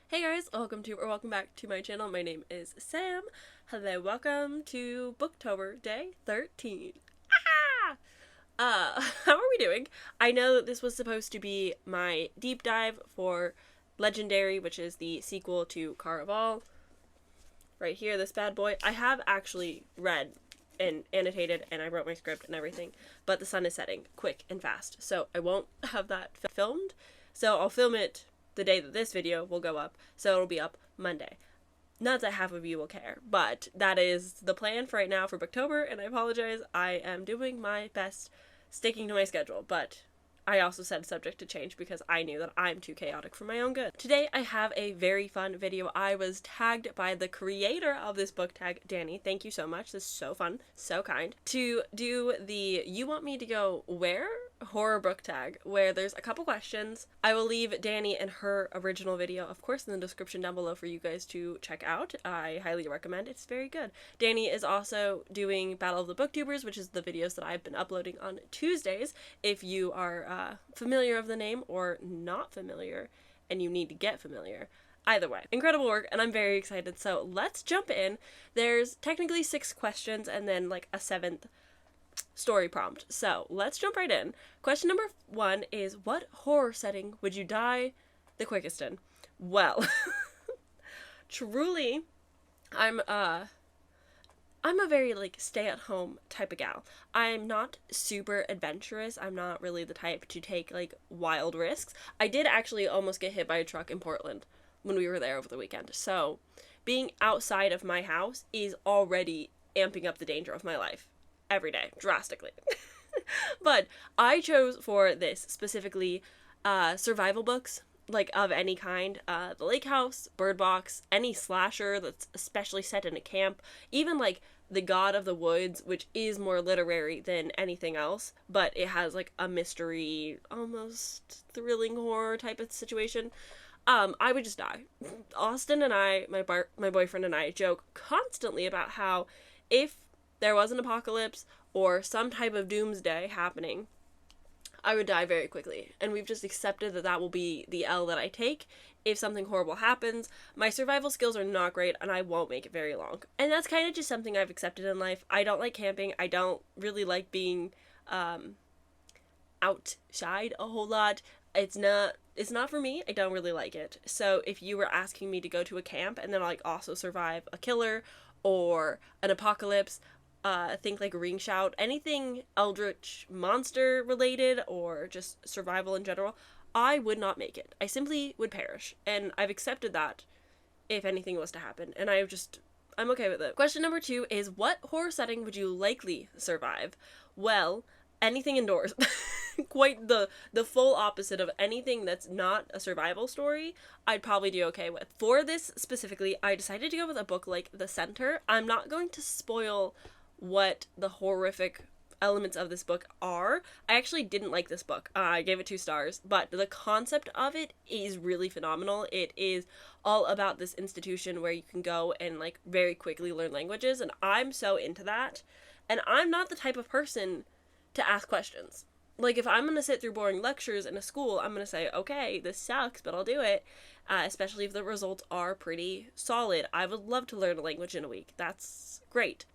Hey guys, welcome back to my channel. My name is Sam. Hello, welcome to Booktober Day 13. How are we doing? I know that this was supposed to be my deep dive for Legendary, which is the sequel to Caraval. Right here, this bad boy. I have actually read and annotated, and I wrote my script and everything, but the sun is setting quick and fast, so I won't have that filmed. So I'll film it the day that this video will go up, so it'll be up Monday. Not that half of you will care, but that is the plan for right now for Booktober, and I apologize. I am doing my best sticking to my schedule, but I also said subject to change because I knew that I'm too chaotic for my own good. Today I have a very fun video. I was tagged by the creator of this book tag, Danny. Thank you so much. This is so fun, so kind. To do the You Want Me to Go Where? Horror book tag, where there's a couple questions. I will leave Danny and her original video, of course, in the description down below for you guys to check out. I highly recommend. It's very good. Danny is also doing Battle of the Booktubers, which is the videos that I've been uploading on Tuesdays. If you are familiar of the name or not familiar and you need to get familiar, either way, incredible work, and I'm very excited. So let's jump in. There's technically 6 questions and then like a 7th story prompt. So let's jump right in. Question number 1 is, what horror setting would you die the quickest in? Well, truly, I'm a very like stay-at-home type of gal. I'm not super adventurous. I'm not really the type to take like wild risks. I did actually almost get hit by a truck in Portland when we were there over the weekend. So being outside of my house is already amping up the danger of my life every day drastically. But I chose for this specifically survival books, like of any kind. The Lake House, Bird Box, any slasher that's especially set in a camp, even like The God of the Woods, which is more literary than anything else, but it has like a mystery, almost thrilling horror type of situation. I would just die. Austin and I, my boyfriend and I, joke constantly about how if there was an apocalypse or some type of doomsday happening, I would die very quickly. And we've just accepted that that will be the L that I take. If something horrible happens, my survival skills are not great and I won't make it very long. And that's kind of just something I've accepted in life. I don't like camping. I don't really like being outside a whole lot. It's not for me. I don't really like it. So if you were asking me to go to a camp and then like also survive a killer or an apocalypse, think like Ring Shout, anything eldritch monster related or just survival in general, I would not make it. I simply would perish, and I've accepted that if anything was to happen, and I'm okay with it. Question number 2 is, what horror setting would you likely survive? Well, anything indoors. Quite the full opposite of anything that's not a survival story, I'd probably do okay with. For this specifically, I decided to go with a book like The Center. I'm not going to spoil what the horrific elements of this book are. I actually didn't like this book. I gave it 2 stars, but the concept of it is really phenomenal. It is all about this institution where you can go and like very quickly learn languages, and I'm so into that. And I'm not the type of person to ask questions. Like, if I'm going to sit through boring lectures in a school, I'm going to say, okay, this sucks, but I'll do it. Especially if the results are pretty solid. I would love to learn a language in a week. That's great.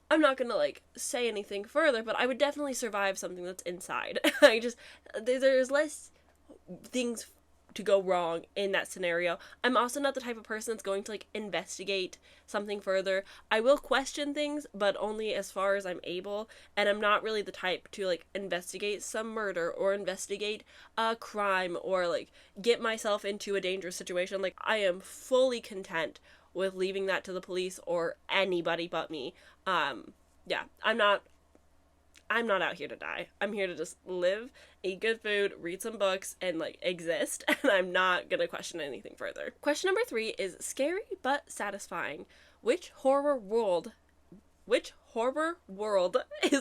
I'm not gonna like say anything further, but I would definitely survive something that's inside. There's less things to go wrong in that scenario. I'm also not the type of person that's going to like investigate something further. I will question things, but only as far as I'm able, and I'm not really the type to like investigate some murder or investigate a crime or like get myself into a dangerous situation. Like, I am fully content with leaving that to the police or anybody but me. Yeah, I'm not out here to die. I'm here to just live, eat good food, read some books, and like exist, and I'm not gonna question anything further. Question number 3 is, scary but satisfying. Which horror world is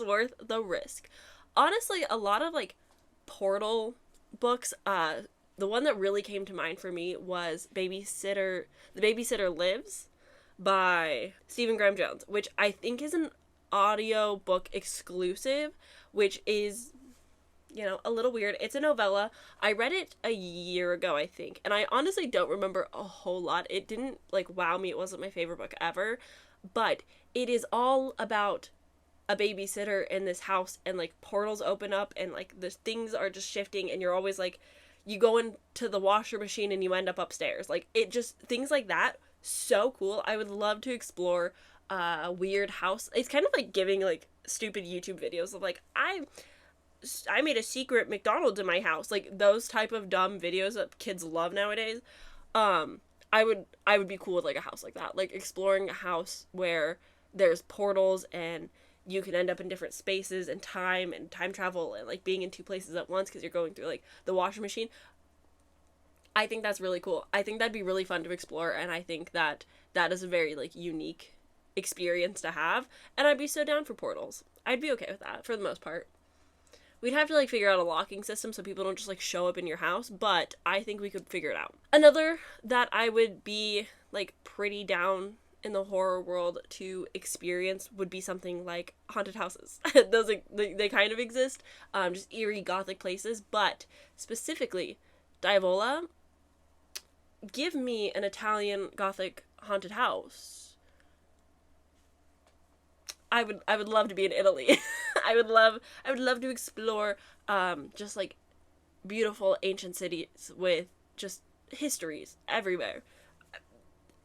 worth the risk? Honestly, a lot of like Portal books, the one that really came to mind for me was The Babysitter Lives by Stephen Graham Jones, which I think is an audio book exclusive, which is a little weird. It's a novella. I read it a year ago, I think, and I honestly don't remember a whole lot. It didn't like wow me. It wasn't my favorite book ever, but it is all about a babysitter in this house, and like portals open up, and like the things are just shifting, and you're always like, you go into the washer machine and you end up upstairs. Like, it just, things like that, so cool. I would love to explore a weird house. It's kind of like giving like stupid YouTube videos of like, I made a secret McDonald's in my house, like those type of dumb videos that kids love nowadays. I would be cool with like a house like that, like exploring a house where there's portals and you can end up in different spaces and time travel, and like being in two places at once because you're going through like the washing machine. I think that's really cool. I think that'd be really fun to explore, and I think that that is a very like unique experience to have, and I'd be so down for portals. I'd be okay with that for the most part. We'd have to like figure out a locking system so people don't just like show up in your house, but I think we could figure it out. Another that I would be like pretty down in the horror world to experience would be something like haunted houses. Those they kind of exist, just eerie gothic places, but specifically Diavola. Give me an Italian gothic haunted house. I would love to be in Italy. I would love to explore just like beautiful ancient cities with just histories everywhere.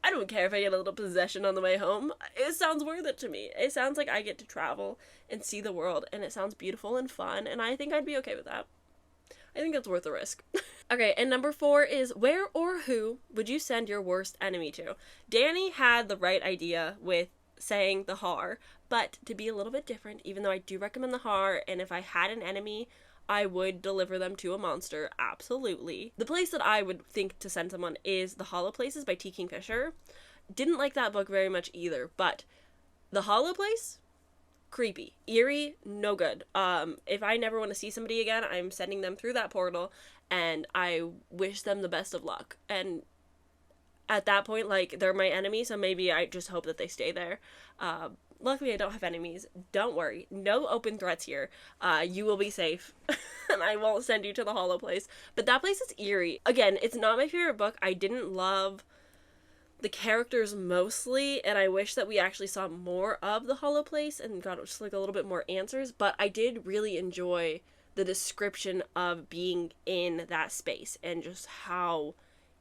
I don't care if I get a little possession on the way home. It sounds worth it to me. It sounds like I get to travel and see the world, and it sounds beautiful and fun, and I think I'd be okay with that. I think it's worth the risk. Okay, and number 4 is, where or who would you send your worst enemy to? Danny had the right idea with saying the har, but to be a little bit different, even though I do recommend the har, and if I had an enemy, I would deliver them to a monster, absolutely. The place that I would think to send someone is The Hollow Places by T. Kingfisher. Didn't like that book very much either, but The Hollow Place, creepy. Eerie, no good. If I never want to see somebody again, I'm sending them through that portal, and I wish them the best of luck. And at that point, like, they're my enemy, so maybe I just hope that they stay there. Luckily, I don't have enemies. Don't worry. No open threats here. You will be safe. And I won't send you to the Hollow Place. But that place is eerie. Again, it's not my favorite book. I didn't love the characters mostly, and I wish that we actually saw more of the Hollow Place and got just like a little bit more answers. But I did really enjoy the description of being in that space and just how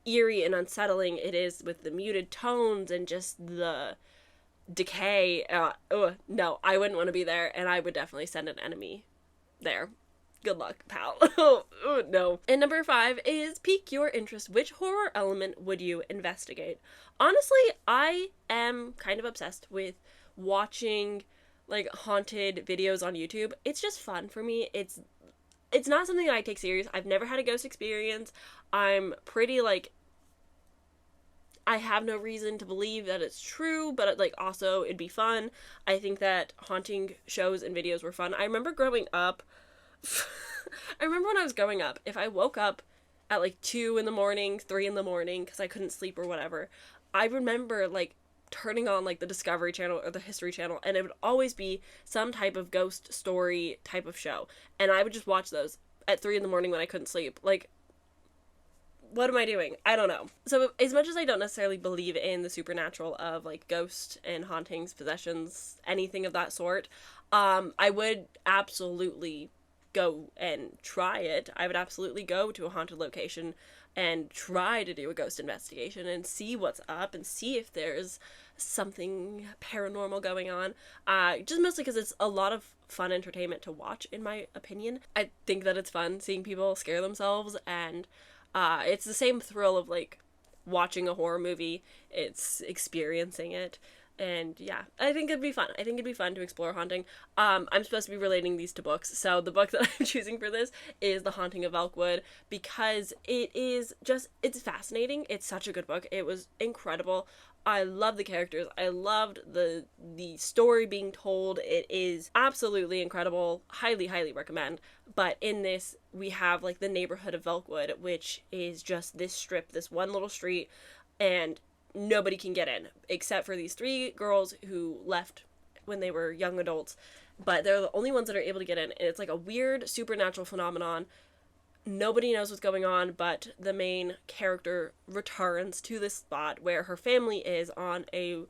eerie and unsettling it is with the muted tones and just the decay. No, I wouldn't want to be there, and I would definitely send an enemy there. Good luck, pal. Oh, no. And number 5 is pique your interest. Which horror element would you investigate? Honestly, I am kind of obsessed with watching like haunted videos on YouTube. It's just fun for me. It's not something that I take serious. I've never had a ghost experience. I'm pretty like, I have no reason to believe that it's true, but like also it'd be fun. I think that haunting shows and videos were fun. I remember growing up, I remember when I was growing up, if I woke up at like 2 in the morning, 3 in the morning, because I couldn't sleep or whatever, I remember like turning on like the Discovery Channel or the History Channel, and it would always be some type of ghost story type of show, and I would just watch those at 3 in the morning when I couldn't sleep. Like, what am I doing? I don't know. So as much as I don't necessarily believe in the supernatural of like ghosts and hauntings, possessions, anything of that sort, I would absolutely go and try it. I would absolutely go to a haunted location and try to do a ghost investigation and see what's up and see if there's something paranormal going on. Just mostly because it's a lot of fun entertainment to watch, in my opinion. I think that it's fun seeing people scare themselves, and it's the same thrill of like watching a horror movie. It's experiencing it. And yeah, I think it'd be fun. I think it'd be fun to explore haunting. I'm supposed to be relating these to books, so the book that I'm choosing for this is The Haunting of Elkwood, because it is just, it's fascinating. It's such a good book. It was incredible. I love the characters. I loved the story being told. It is absolutely incredible. Highly, highly recommend. But in this, we have like the neighborhood of Elkwood, which is just this strip, this one little street, and nobody can get in except for these 3 girls who left when they were young adults. but they're the only ones that are able to get in. And it's like a weird supernatural phenomenon. Nobody knows what's going on, but the main character returns to this spot where her family is on a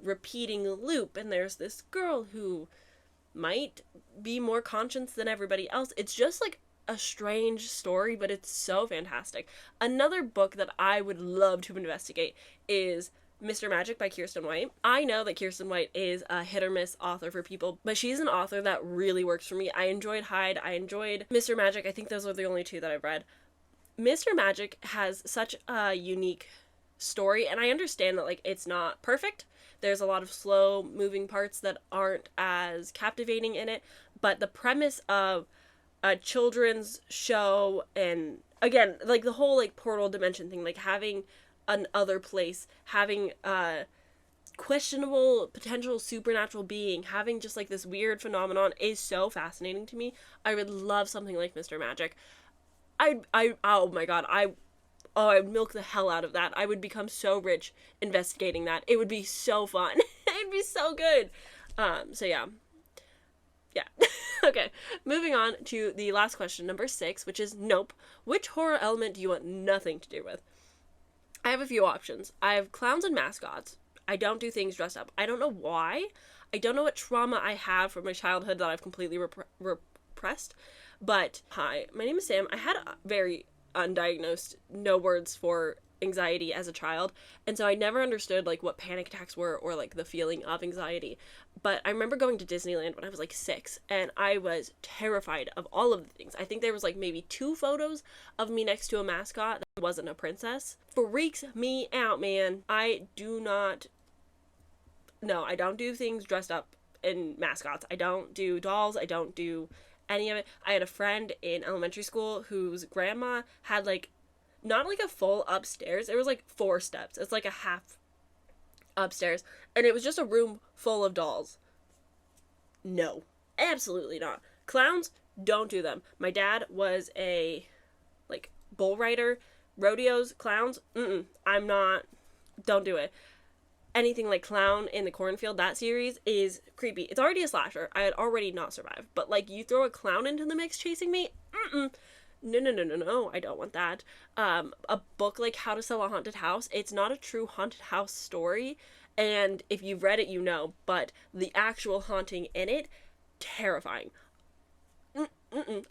repeating loop, and there's this girl who might be more conscious than everybody else. It's just like a strange story, but it's so fantastic. Another book that I would love to investigate is Mr. Magic by Kiersten White. I know that Kiersten White is a hit or miss author for people, but she's an author that really works for me. I enjoyed Hyde. I enjoyed Mr. Magic. I think those are the only two that I've read. Mr. Magic has such a unique story, and I understand that, like, it's not perfect. There's a lot of slow moving parts that aren't as captivating in it, but the premise of a children's show, and again, like the whole like portal dimension thing, like having an other place, having a questionable potential supernatural being, having just like this weird phenomenon is so fascinating to me. I would love something like Mr. Magic. Oh my god, I'd milk the hell out of that. I would become so rich investigating that. It would be so fun. It'd be so good. So yeah. Okay, moving on to the last question, number 6, which is nope. Which horror element do you want nothing to do with? I have a few options. I have clowns and mascots. I don't do things dressed up. I don't know why. I don't know what trauma I have from my childhood that I've completely repressed. But hi, my name is Sam. I had a very undiagnosed, no words for anxiety as a child, and so I never understood like what panic attacks were or like the feeling of anxiety. But I remember going to Disneyland when I was like 6, and I was terrified of all of the things. I think there was like maybe 2 photos of me next to a mascot that wasn't a princess. Freaks me out, man. I don't do things dressed up in mascots. I don't do dolls. I don't do any of it. I had a friend in elementary school whose grandma had like not like a full upstairs. It was like 4 steps. It's like a half upstairs, and it was just a room full of dolls. No, absolutely not. Clowns, don't do them. My dad was a like bull rider, rodeos, clowns. I'm not. Don't do it. Anything like Clown in the Cornfield, that series is creepy. It's already a slasher. I had already not survived, but like you throw a clown into the mix chasing me, no, I don't want that. A book like How to Sell a Haunted House, it's not a true haunted house story, and if you've read it, you know, but the actual haunting in it, terrifying.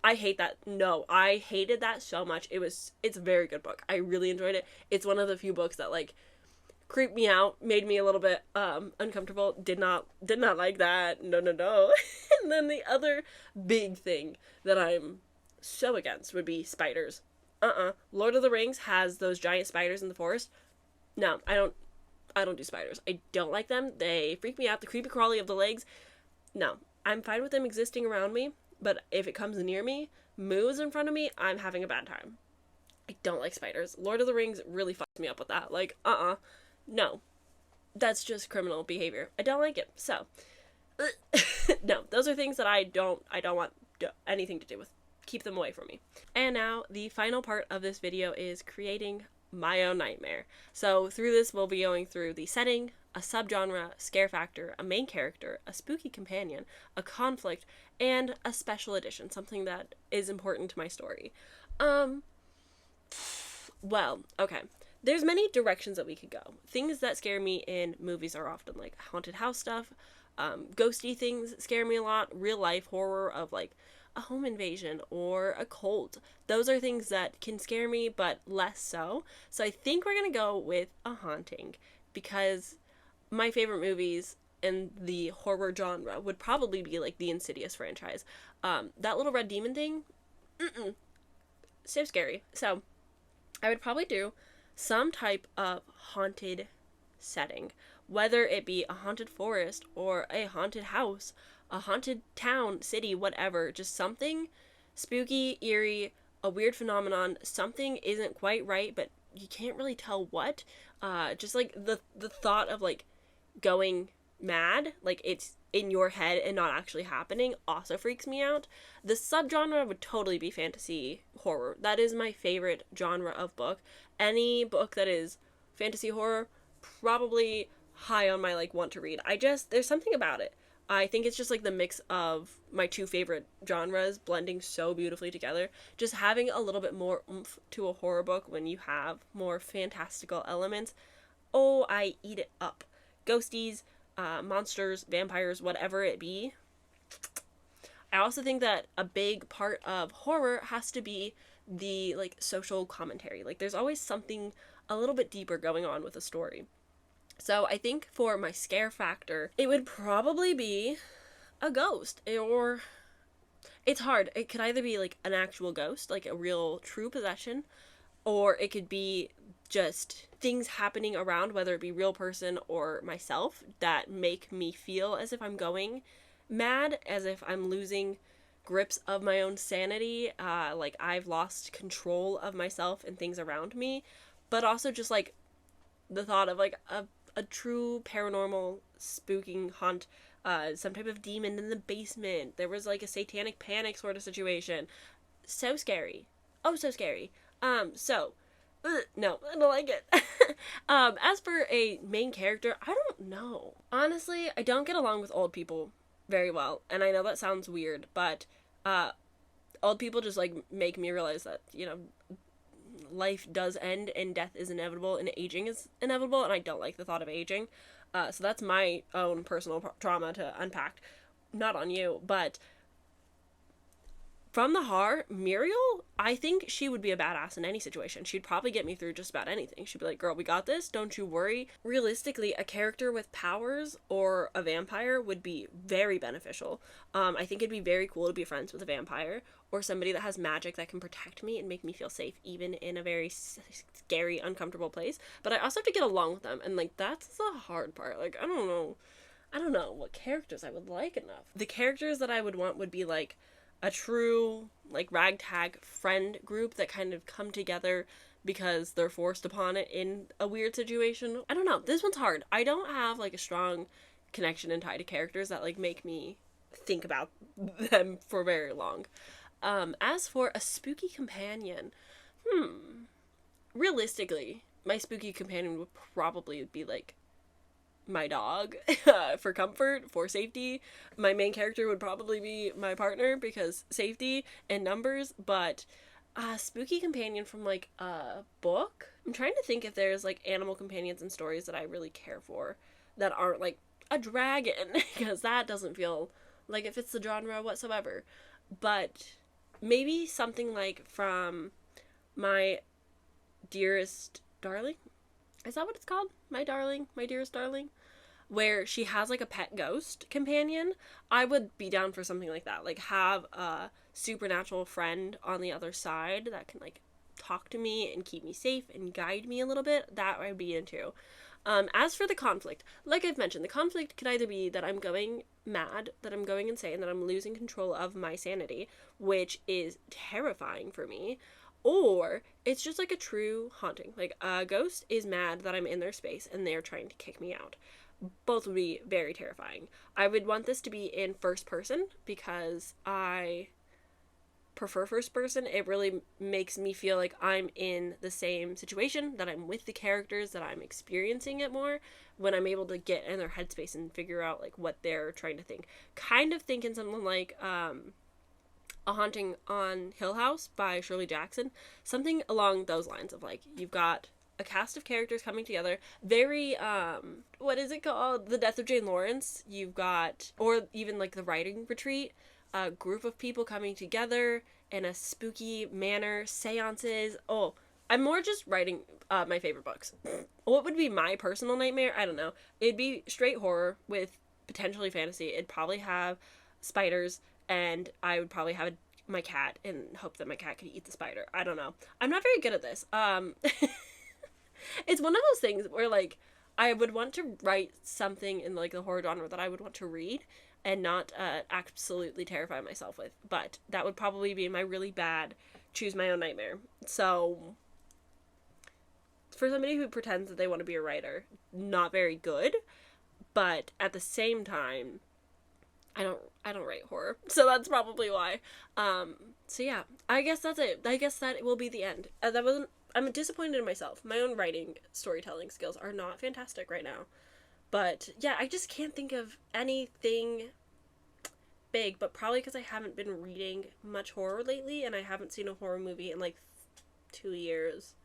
I hate that. No, I hated that so much. It's a very good book. I really enjoyed it. It's one of the few books that like creeped me out, made me a little bit uncomfortable. Did not like that. No. And then the other big thing that I'm so against would be spiders. Lord of the Rings has those giant spiders in the forest. No, I don't do spiders. I don't like them. They freak me out. The creepy crawly of the legs. No, I'm fine with them existing around me, but if it comes near me, moves in front of me, I'm having a bad time. I don't like spiders. Lord of the Rings really fucks me up with that. Like, no. That's just criminal behavior. I don't like it. So, no, those are things that I don't want anything to do with. Keep them away from me. And now, the final part of this video is creating my own nightmare. So through this, we'll be going through the setting, a subgenre, scare factor, a main character, a spooky companion, a conflict, and a special edition, something that is important to my story. Well, okay. There's many directions that we could go. Things that scare me in movies are often like haunted house stuff, ghosty things scare me a lot, real life horror of like a home invasion or a cult. Those are things that can scare me, but less so. So I think we're gonna go with a haunting, because my favorite movies in the horror genre would probably be like the Insidious franchise. That little red demon thing, so scary. So I would probably do some type of haunted setting, whether it be a haunted forest or a haunted house, a haunted town, city, whatever. Just something spooky, eerie, a weird phenomenon. Something isn't quite right, but you can't really tell what. Just like the thought of like going mad, like it's in your head and not actually happening, also freaks me out. The subgenre would totally be fantasy horror. That is my favorite genre of book. Any book that is fantasy horror, probably high on my like want to read. There's something about it. I think it's just like the mix of my two favorite genres blending so beautifully together. Just having a little bit more oomph to a horror book when you have more fantastical elements. Oh, I eat it up. Ghosties, monsters, vampires, whatever it be. I also think that a big part of horror has to be the like social commentary. Like there's always something a little bit deeper going on with a story. So I think for my scare factor, it would probably be a ghost, or it's hard. It could either be like an actual ghost, like a real true possession, or it could be just things happening around, whether it be real person or myself, that make me feel as if I'm going mad, as if I'm losing grips of my own sanity, like I've lost control of myself and things around me, but also just like the thought of like a true paranormal spooking haunt, some type of demon in the basement. There was like a satanic panic sort of situation. So scary. Oh, so scary. No, I don't like it. As for a main character, I don't know. Honestly, I don't get along with old people very well, and I know that sounds weird, but old people just like make me realize that, you know, life does end and death is inevitable and aging is inevitable, and I don't like the thought of aging. So that's my own personal trauma to unpack. Not on you, but from the heart, Muriel, I think she would be a badass in any situation. She'd probably get me through just about anything. She'd be like, girl, we got this. Don't you worry. Realistically, a character with powers or a vampire would be very beneficial. I think it'd be very cool to be friends with a vampire or somebody that has magic that can protect me and make me feel safe, even in a very scary, uncomfortable place. But I also have to get along with them. And, like, that's the hard part. Like, I don't know what characters I would like enough. The characters that I would want would be, like, a true like ragtag friend group that kind of come together because they're forced upon it in a weird situation. I don't know. This one's hard. I don't have like a strong connection and tie to characters that like make me think about them for very long. As for a spooky companion, realistically, my spooky companion would probably be like my dog for comfort, for safety. My main character would probably be my partner because safety and numbers, but a spooky companion from like a book. I'm trying to think if there's like animal companions and stories that I really care for that aren't like a dragon because that doesn't feel like it fits the genre whatsoever. But maybe something like from my dearest darling. Is that what it's called? My darling, my dearest darling? Where she has like a pet ghost companion. I would be down for something like that. Like have a supernatural friend on the other side that can like talk to me and keep me safe and guide me a little bit. That I'd be into. As for the conflict, like I've mentioned, the conflict could either be that I'm going mad, that I'm going insane, that I'm losing control of my sanity, which is terrifying for me, or it's just like a true haunting. Like a ghost is mad that I'm in their space and they're trying to kick me out. Both would be very terrifying. I would want this to be in first person because I prefer first person. It really makes me feel like I'm in the same situation, that I'm with the characters, that I'm experiencing it more when I'm able to get in their headspace and figure out like what they're trying to think. Kind of thinking something like A Haunting on Hill House by Shirley Jackson. Something along those lines of like, you've got a cast of characters coming together. Very, what is it called? The Death of Jane Lawrence. You've got, or even like The Writing Retreat. A group of people coming together in a spooky manner. Seances. Oh, I'm more just writing my favorite books. What would be my personal nightmare? I don't know. It'd be straight horror with potentially fantasy. It'd probably have spiders, and I would probably have my cat and hope that my cat could eat the spider. I don't know. I'm not very good at this. It's one of those things where like I would want to write something in like the horror genre that I would want to read and not absolutely terrify myself with. But that would probably be my really bad choose my own nightmare. So for somebody who pretends that they want to be a writer, not very good. But at the same time, I don't write horror, so that's probably why. So yeah, I guess that's it. I guess that will be the end. I'm disappointed in myself. My own writing, storytelling skills are not fantastic right now, But yeah, I just can't think of anything big, but probably because I haven't been reading much horror lately, and I haven't seen a horror movie in like 2 years.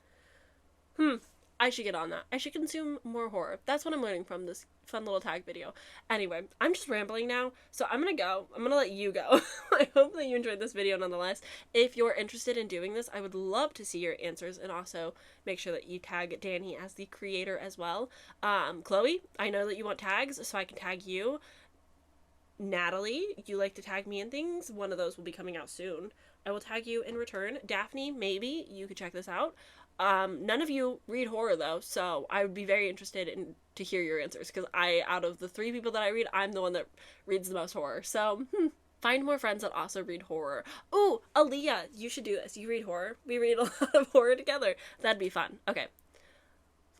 I should get on that. I should consume more horror. That's what I'm learning from this fun little tag video. Anyway, I'm just rambling now, so I'm gonna go. I'm gonna let you go. I hope that you enjoyed this video nonetheless. If you're interested in doing this, I would love to see your answers, and also make sure that you tag Danny as the creator as well. Chloe, I know that you want tags, so I can tag you. Natalie, you like to tag me in things. One of those will be coming out soon. I will tag you in return. Daphne, maybe you could check this out. None of you read horror though, so I would be very interested in to hear your answers, because out of the 3 people that I read, I'm the one that reads the most horror. So find more friends that also read horror. Ooh, Aaliyah, you should do this. You read horror. We read a lot of horror together. That'd be fun. Okay,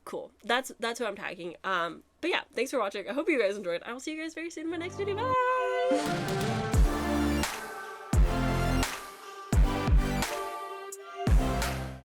cool. That's who I'm tagging. But yeah, thanks for watching. I hope you guys enjoyed. I will see you guys very soon in my next video. Bye.